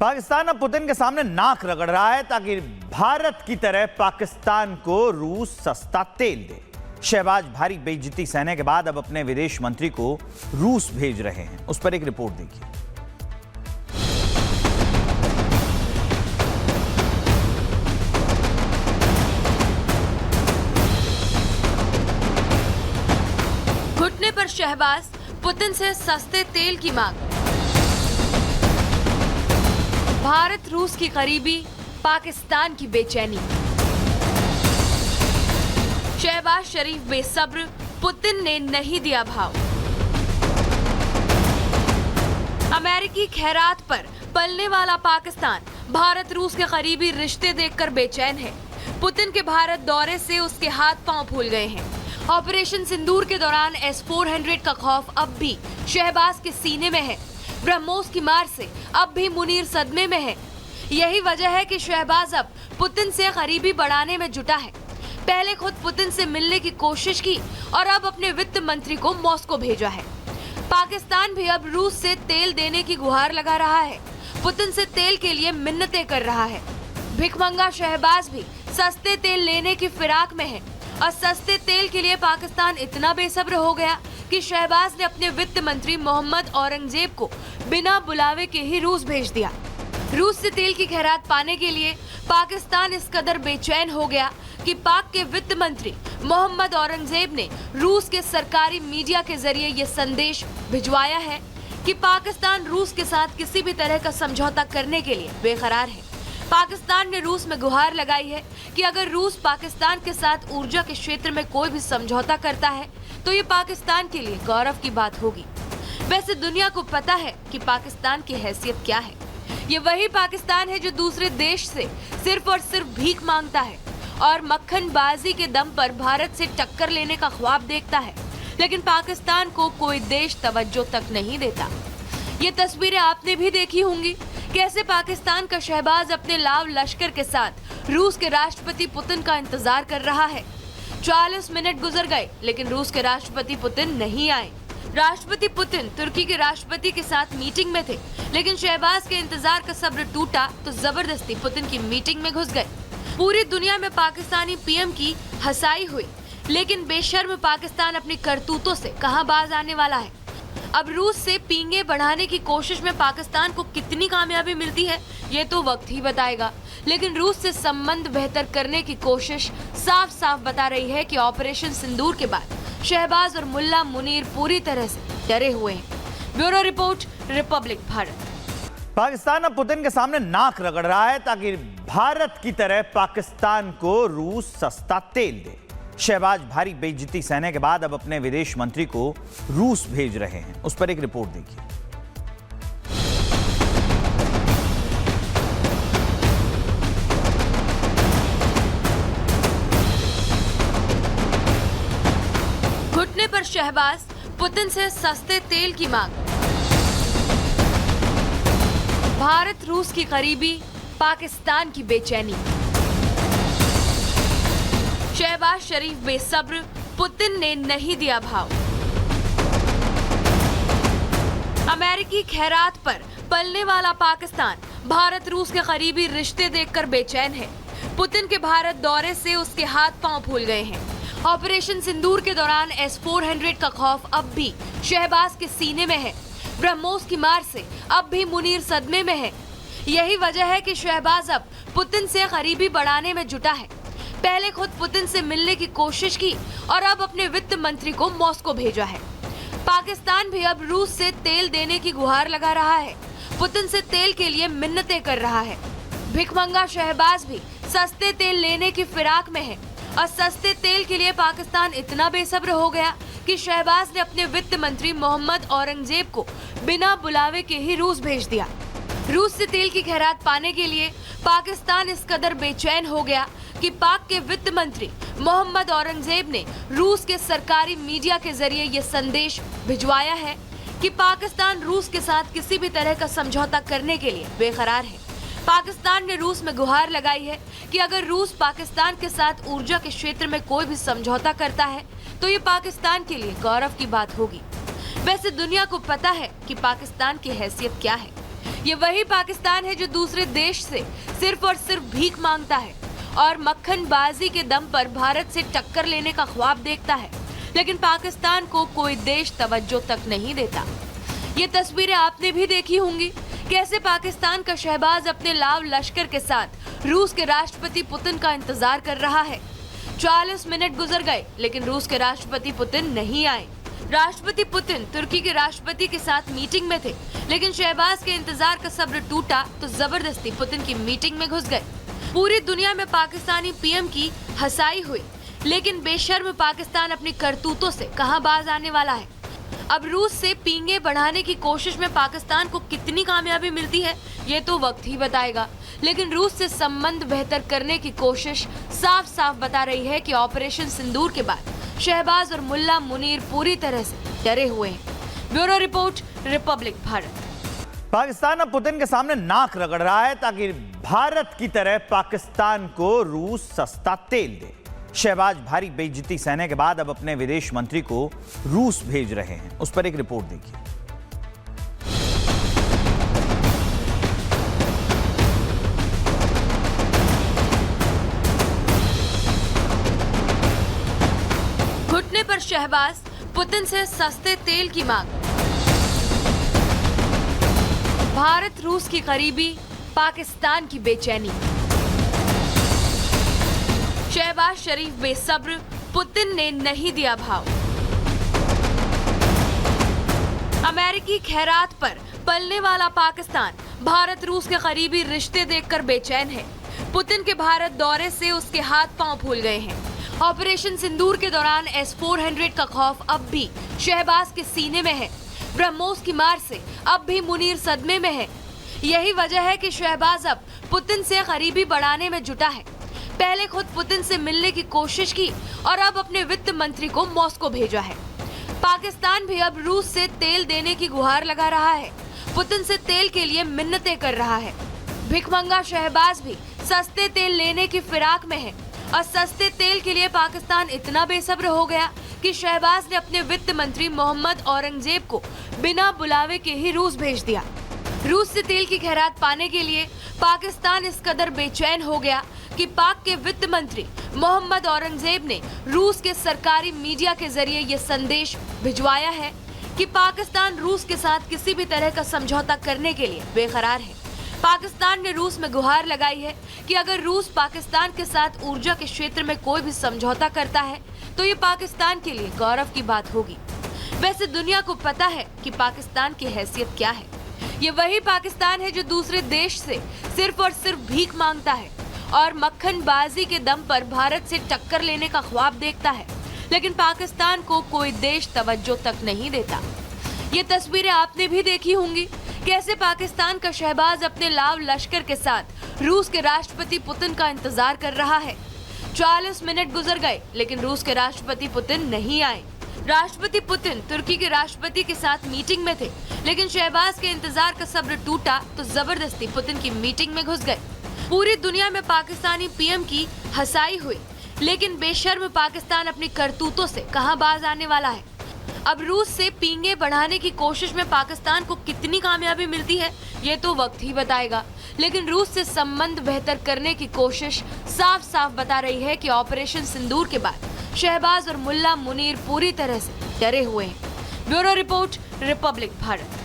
पाकिस्तान अब पुतिन के सामने नाक रगड़ रहा है ताकि भारत की तरह पाकिस्तान को रूस सस्ता तेल दे। शहबाज भारी बेइज्जती सहने के बाद अब अपने विदेश मंत्री को रूस भेज रहे हैं। उस पर एक रिपोर्ट देखिए। घुटने पर शहबाज, पुतिन से सस्ते तेल की मांग। भारत रूस की करीबी, पाकिस्तान की बेचैनी। शहबाज शरीफ बेसब्र, पुतिन ने नहीं दिया भाव। अमेरिकी खैरात पर पलने वाला पाकिस्तान भारत रूस के करीबी रिश्ते देखकर बेचैन है। पुतिन के भारत दौरे से उसके हाथ पांव फूल गए हैं। ऑपरेशन सिंदूर के दौरान S-400 का खौफ अब भी शहबाज के सीने में है। ब्रह्मोस की मार से अब भी मुनीर सदमे में है। यही वजह है कि शहबाज अब पुतिन से करीबी बढ़ाने में जुटा है। पहले खुद पुतिन से मिलने की कोशिश की और अब अपने वित्त मंत्री को मॉस्को भेजा है। पाकिस्तान भी अब रूस से तेल देने की गुहार लगा रहा है। पुतिन से तेल के लिए मिन्नतें कर रहा है। भिखमंगा शहबाज भी सस्ते तेल लेने की फिराक में है और सस्ते तेल के लिए पाकिस्तान इतना बेसब्र हो गया कि शहबाज ने अपने वित्त मंत्री मोहम्मद औरंगजेब को बिना बुलावे के ही रूस भेज दिया। रूस से तेल की खैरात पाने के लिए पाकिस्तान इस कदर बेचैन हो गया कि पाक के वित्त मंत्री मोहम्मद औरंगजेब ने रूस के सरकारी मीडिया के जरिए ये संदेश भिजवाया है कि पाकिस्तान रूस के साथ किसी भी तरह का समझौता करने के लिए बेकरार है। पाकिस्तान ने रूस में गुहार लगाई है कि अगर रूस पाकिस्तान के साथ ऊर्जा के क्षेत्र में कोई भी समझौता करता है तो ये पाकिस्तान के लिए गौरव की बात होगी। वैसे दुनिया को पता है कि पाकिस्तान की हैसियत क्या है। ये वही पाकिस्तान है जो दूसरे देश से सिर्फ और सिर्फ भीख मांगता है और मक्खनबाजी के दम पर भारत से टक्कर लेने का ख्वाब देखता है, लेकिन पाकिस्तान को कोई देश तवज्जो तक नहीं देता। ये तस्वीरें आपने भी देखी होंगी, कैसे पाकिस्तान का शहबाज अपने लाव लश्कर के साथ रूस के राष्ट्रपति पुतिन का इंतजार कर रहा है। 40 मिनट गुजर गए लेकिन रूस के राष्ट्रपति पुतिन नहीं आए। राष्ट्रपति पुतिन तुर्की के राष्ट्रपति के साथ मीटिंग में थे, लेकिन शहबाज के इंतजार का सब्र टूटा तो जबरदस्ती पुतिन की मीटिंग में घुस गए। पूरी दुनिया में पाकिस्तानी पीएम की हंसाई हुई, लेकिन बेशर्म पाकिस्तान अपनी करतूतों से कहां बाज आने वाला है। अब रूस से पींगे बढ़ाने की कोशिश में पाकिस्तान को कितनी कामयाबी मिलती है ये तो वक्त ही बताएगा, लेकिन रूस से संबंध बेहतर करने की कोशिश साफ साफ बता रही है कि ऑपरेशन सिंदूर के बाद शहबाज और मुल्ला मुनीर पूरी तरह से डरे हुए हैं। Bureau report, Republic Bharat. Pakistan अब पुतिन के सामने नाक रगड़ रहा है ताकि भारत की तरह पाकिस्तान को रूस सस्ता तेल दे। शहबाज भारी बेइज्जती सहने के बाद अब अपने विदेश मंत्री को रूस भेज रहे हैं। उस पर एक रिपोर्ट देखिए। घुटने पर शहबाज, पुतिन से सस्ते तेल की मांग। भारत रूस की करीबी, पाकिस्तान की बेचैनी। शहबाज शरीफ बेसब्र, पुतिन ने नहीं दिया भाव। अमेरिकी खैरात पर पलने वाला पाकिस्तान भारत रूस के करीबी रिश्ते देखकर बेचैन है। पुतिन के भारत दौरे से उसके हाथ पांव फूल गए हैं। ऑपरेशन सिंदूर के दौरान S-400 का खौफ अब भी शहबाज के सीने में है। ब्रह्मोस की मार से अब भी मुनीर सदमे में है। यही वजह है कि शहबाज अब पुतिन से करीबी बढ़ाने में जुटा है। पहले खुद पुतिन से मिलने की कोशिश की और अब अपने वित्त मंत्री को मॉस्को भेजा है। पाकिस्तान भी अब रूस से तेल देने की गुहार लगा रहा है। पुतिन से तेल के लिए मिन्नतें कर रहा है। भिखमंगा शहबाज भी सस्ते तेल लेने की फिराक में है और सस्ते तेल के लिए पाकिस्तान इतना बेसब्र हो गया कि शहबाज ने अपने वित्त मंत्री मोहम्मद औरंगजेब को बिना बुलावे के ही रूस भेज दिया। रूस से तेल की खैरात पाने के लिए पाकिस्तान इस कदर बेचैन हो गया कि पाक के वित्त मंत्री मोहम्मद औरंगजेब ने रूस के सरकारी मीडिया के जरिए ये संदेश भिजवाया है कि पाकिस्तान रूस के साथ किसी भी तरह का समझौता करने के लिए बेकरार है। पाकिस्तान ने रूस में गुहार लगाई है कि अगर रूस पाकिस्तान के साथ ऊर्जा के क्षेत्र में कोई भी समझौता करता है तो ये पाकिस्तान के लिए गौरव की बात होगी। वैसे दुनिया को पता है कि पाकिस्तान की हैसियत क्या है। ये वही पाकिस्तान है जो दूसरे देश से सिर्फ और सिर्फ भीख मांगता है और मक्खनबाजी के दम पर भारत से टक्कर लेने का ख्वाब देखता है, लेकिन पाकिस्तान को कोई देश तवज्जो तक नहीं देता। ये तस्वीरें आपने भी देखी होंगी, कैसे पाकिस्तान का शहबाज अपने लाव लश्कर के साथ रूस के राष्ट्रपति पुतिन का इंतजार कर रहा है। 40 मिनट गुजर गए लेकिन रूस के राष्ट्रपति पुतिन नहीं आए। राष्ट्रपति पुतिन तुर्की के राष्ट्रपति के साथ मीटिंग में थे, लेकिन शहबाज के इंतजार का सब्र टूटा तो जबरदस्ती पुतिन की मीटिंग में घुस गए। पूरी दुनिया में पाकिस्तानी पीएम की हंसाई हुई, लेकिन बेशर्म पाकिस्तान अपनी करतूतों से कहां बाज आने वाला है। अब रूस से पींगे बढ़ाने की कोशिश में पाकिस्तान को कितनी कामयाबी मिलती है ये तो वक्त ही बताएगा, लेकिन रूस से संबंध बेहतर करने की कोशिश साफ साफ बता रही है कि ऑपरेशन सिंदूर के बाद शहबाज और मुल्ला मुनीर पूरी तरह से डरे हुए हैं। Bureau report, Republic Bharat. Pakistan अब पुतिन के सामने नाक रगड़ रहा है ताकि भारत की तरह पाकिस्तान को रूस सस्ता तेल दे। शहबाज भारी बेइज्जती सहने के बाद अब अपने विदेश मंत्री को रूस भेज रहे हैं। उस पर एक रिपोर्ट देखिए। घुटने पर शहबाज, पुतिन से सस्ते तेल की मांग। भारत रूस की करीबी, पाकिस्तान की बेचैनी। शहबाज शरीफ बेसब्र, पुतिन ने नहीं दिया भाव। अमेरिकी खैरात पर पलने वाला पाकिस्तान भारत रूस के करीबी रिश्ते देखकर बेचैन है। पुतिन के भारत दौरे से उसके हाथ पांव फूल गए हैं। ऑपरेशन सिंदूर के दौरान S-400 का खौफ अब भी शहबाज के सीने में है। ब्रह्मोस की मार से अब भी मुनीर सदमे में है। यही वजह है कि शहबाज अब पुतिन से करीबी बढ़ाने में जुटा है। पहले खुद पुतिन से मिलने की कोशिश की और अब अपने वित्त मंत्री को मॉस्को भेजा है। पाकिस्तान भी अब रूस से तेल देने की गुहार लगा रहा है। पुतिन से तेल के लिए मिन्नतें कर रहा है। भिखमंगा शहबाज भी सस्ते तेल लेने की फिराक में है और सस्ते तेल के लिए पाकिस्तान इतना बेसब्र हो गया कि शहबाज ने अपने वित्त मंत्री मोहम्मद औरंगजेब को बिना बुलावे के ही रूस भेज दिया। रूस से तेल की खैरात पाने के लिए पाकिस्तान इस कदर बेचैन हो गया कि पाक के वित्त मंत्री मोहम्मद औरंगजेब ने रूस के सरकारी मीडिया के जरिए ये संदेश भिजवाया है कि पाकिस्तान रूस के साथ किसी भी तरह का समझौता करने के लिए बेकरार है। पाकिस्तान ने रूस में गुहार लगाई है कि अगर रूस पाकिस्तान के साथ ऊर्जा के क्षेत्र में कोई भी समझौता करता है तो ये पाकिस्तान के लिए गौरव की बात होगी। वैसे दुनिया को पता है कि पाकिस्तान की हैसियत क्या है। ये वही पाकिस्तान है जो दूसरे देश से सिर्फ और सिर्फ भीख मांगता है और मक्खनबाजी के दम पर भारत से टक्कर लेने का ख्वाब देखता है, लेकिन पाकिस्तान को कोई देश तवज्जो तक नहीं देता। ये तस्वीरें आपने भी देखी होंगी, कैसे पाकिस्तान का शहबाज अपने लाव लश्कर के साथ रूस के राष्ट्रपति पुतिन का इंतजार कर रहा है। 40 मिनट गुजर गए लेकिन रूस के राष्ट्रपति पुतिन नहीं आए। राष्ट्रपति पुतिन तुर्की के राष्ट्रपति के साथ मीटिंग में थे, लेकिन शहबाज के इंतजार का सब्र टूटा तो जबरदस्ती पुतिन की मीटिंग में घुस गए। पूरी दुनिया में पाकिस्तानी पीएम की हंसाई हुई, लेकिन बेशर्म पाकिस्तान अपनी करतूतों से कहां बाज आने वाला है। अब रूस से पींगे बढ़ाने की कोशिश में पाकिस्तान को कितनी कामयाबी मिलती है ये तो वक्त ही बताएगा, लेकिन रूस से संबंध बेहतर करने की कोशिश साफ साफ बता रही है कि ऑपरेशन सिंदूर के बाद शहबाज और मुल्ला मुनीर पूरी तरह से डरे हुए हैं। Bureau report, Republic Bharat.